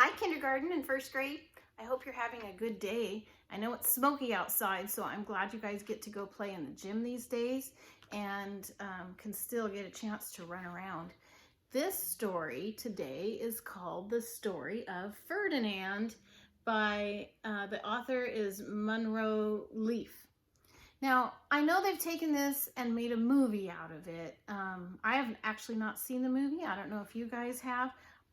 Hi, kindergarten and first grade. I hope you're having a good day. I know it's smoky outside, so I'm glad you guys get to go play in the gym these days and can still get a chance to run around. This story today is called The Story of Ferdinand by, the author is Monroe Leaf. Now, I know they've taken this and made a movie out of it. I have actually not seen the movie. I don't know if you guys have.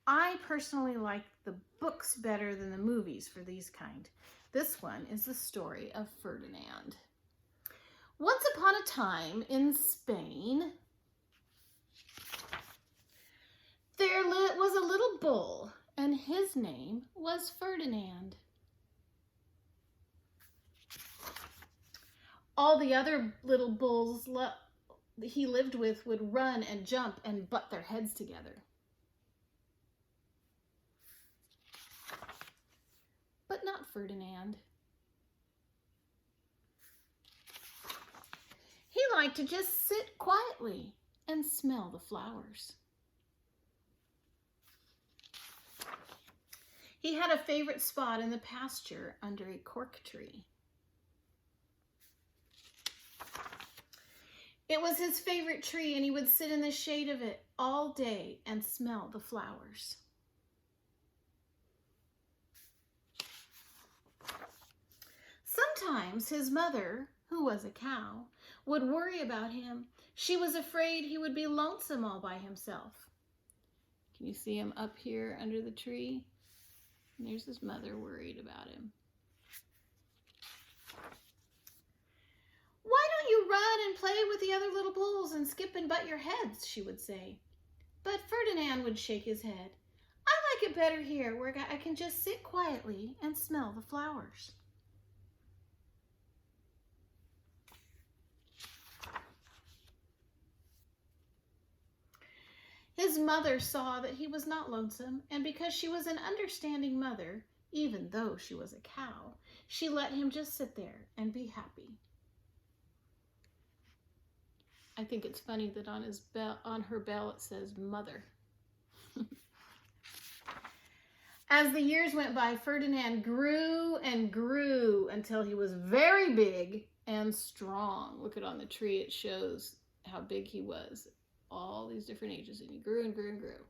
I personally like the books better than the movies for these kind. This one is the story of Ferdinand. Once upon a time in Spain, there was a little bull, and his name was Ferdinand. All the other little bulls he lived with would run and jump and butt their heads together. But not Ferdinand. He liked to just sit quietly and smell the flowers. He had a favorite spot in the pasture under a cork tree. It was his favorite tree, and he would sit in the shade of it all day and smell the flowers. Sometimes his mother, who was a cow, would worry about him. She was afraid he would be lonesome all by himself. Can you see him up here under the tree? And there's his mother worried about him. "Why don't you run and play with the other little bulls and skip and butt your heads?" she would say. But Ferdinand would shake his head. "I like it better here, where I can just sit quietly and smell the flowers." His mother saw that he was not lonesome, and because she was an understanding mother, even though she was a cow, she let him just sit there and be happy. I think it's funny that on her bell it says mother. As the years went by, Ferdinand grew and grew until he was very big and strong. Look on the tree, it shows how big he was. All these different ages, and he grew and grew and grew.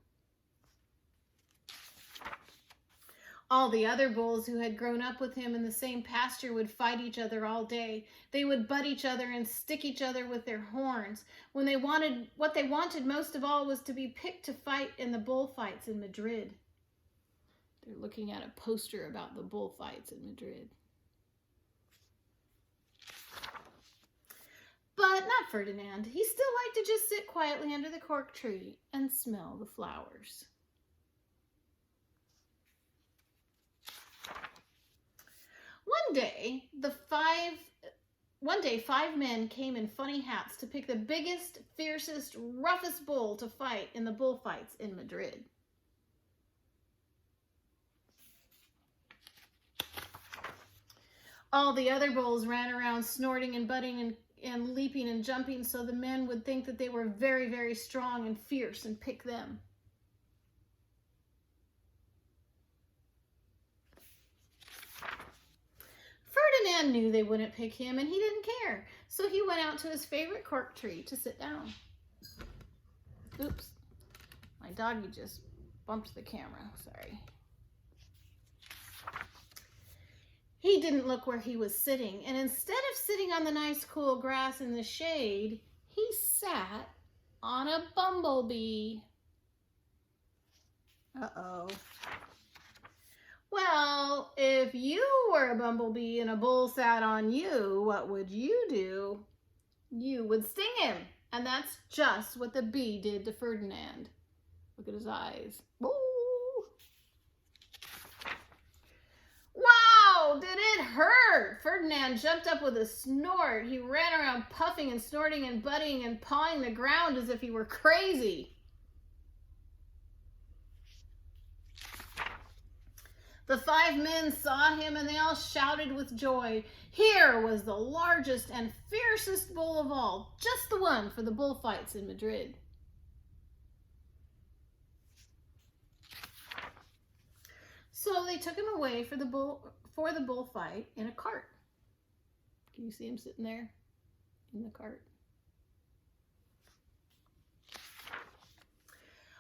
All the other bulls who had grown up with him in the same pasture would fight each other all day. They would butt each other and stick each other with their horns. What they wanted most of all was to be picked to fight in the bullfights in Madrid. They're looking at a poster about the bullfights in Madrid. But not Ferdinand. He still liked to just sit quietly under the cork tree and smell the flowers. One day, five men came in funny hats to pick the biggest, fiercest, roughest bull to fight in the bullfights in Madrid. All the other bulls ran around snorting and butting and leaping and jumping, so the men would think that they were very, very strong and fierce and pick them. Ferdinand knew they wouldn't pick him, and he didn't care, so he went out to his favorite cork tree to sit down. Oops, my doggy just bumped the camera, sorry. He didn't look where he was sitting, and instead of sitting on the nice cool grass in the shade, he sat on a bumblebee. Uh-oh. Well, if you were a bumblebee and a bull sat on you, what would you do? You would sting him, and that's just what the bee did to Ferdinand. Look at his eyes. Woo! Wow, did it hurt? Ferdinand jumped up with a snort. He ran around puffing and snorting and butting and pawing the ground as if he were crazy. The five men saw him, and they all shouted with joy. Here was the largest and fiercest bull of all, just the one for the bullfights in Madrid. they took him away for the bullfight in a cart. Can you see him sitting there in the cart?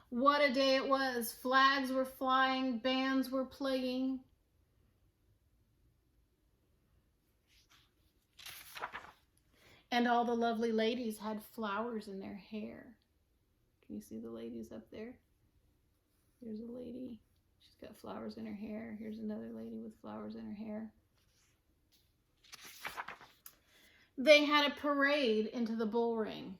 What a day it was. Flags were flying, bands were playing. And all the lovely ladies had flowers in their hair. Can you see the ladies up there? Here's a lady. She's got flowers in her hair. Here's another lady with flowers in her hair. They had a parade into the bull ring.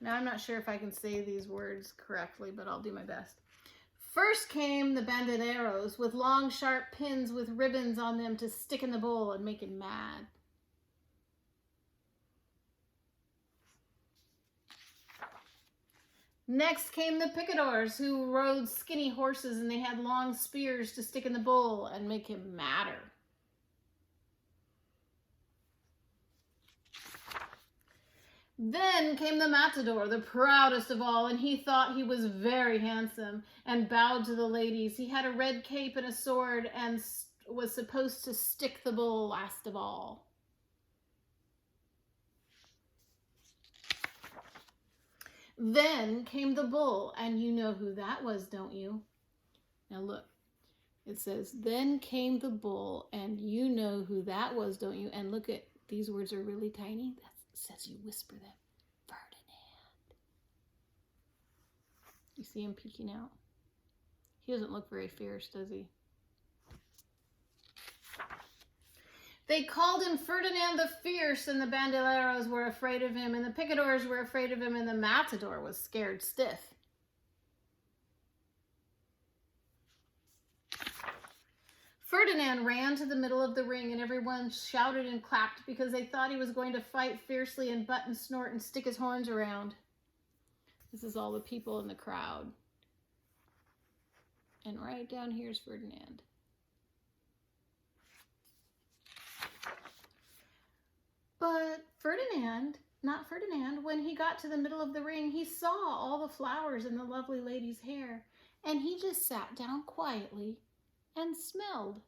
Now, I'm not sure if I can say these words correctly, but I'll do my best. First came the bandoleros with long, sharp pins with ribbons on them to stick in the bull and make him mad. Next came the picadors, who rode skinny horses, and they had long spears to stick in the bull and make him madder. Then came the matador, the proudest of all, and he thought he was very handsome and bowed to the ladies. He had a red cape and a sword and was supposed to stick the bull last of all. Then came the bull, and you know who that was, don't you? Now look, it says, then came the bull, and you know who that was, don't you? And look at, these words are really tiny. That says you whisper them. Ferdinand. You see him peeking out? He doesn't look very fierce, does he? They called him Ferdinand the Fierce, and the bandoleros were afraid of him, and the picadors were afraid of him, and the matador was scared stiff. Ferdinand ran to the middle of the ring, and everyone shouted and clapped because they thought he was going to fight fiercely and butt and snort and stick his horns around. This is all the people in the crowd. And right down here's Ferdinand. But not Ferdinand, when he got to the middle of the ring, he saw all the flowers in the lovely lady's hair, and he just sat down quietly and smelled.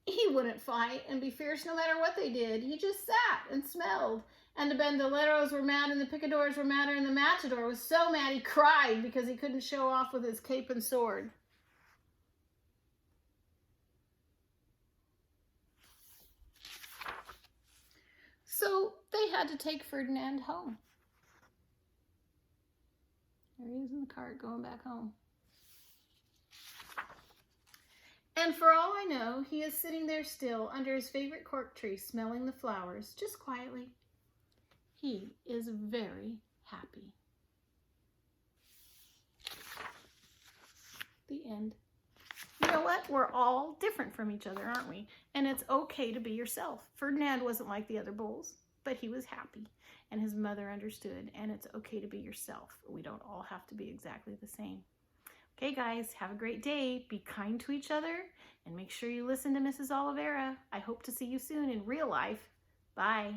He wouldn't fight and be fierce no matter what they did. He just sat and smelled. And the bandoleros were mad, and the picadors were madder, and the matador was so mad he cried because he couldn't show off with his cape and sword. So they had to take Ferdinand home. There he is in the cart going back home. And for all I know, he is sitting there still under his favorite cork tree, smelling the flowers, just quietly. He is very happy. The end. You know what? We're all different from each other, aren't we? And it's okay to be yourself. Ferdinand wasn't like the other bulls, but he was happy, and his mother understood, and it's okay to be yourself. We don't all have to be exactly the same. Okay, guys, have a great day. Be kind to each other, and make sure you listen to Mrs. Oliveira. I hope to see you soon in real life. Bye.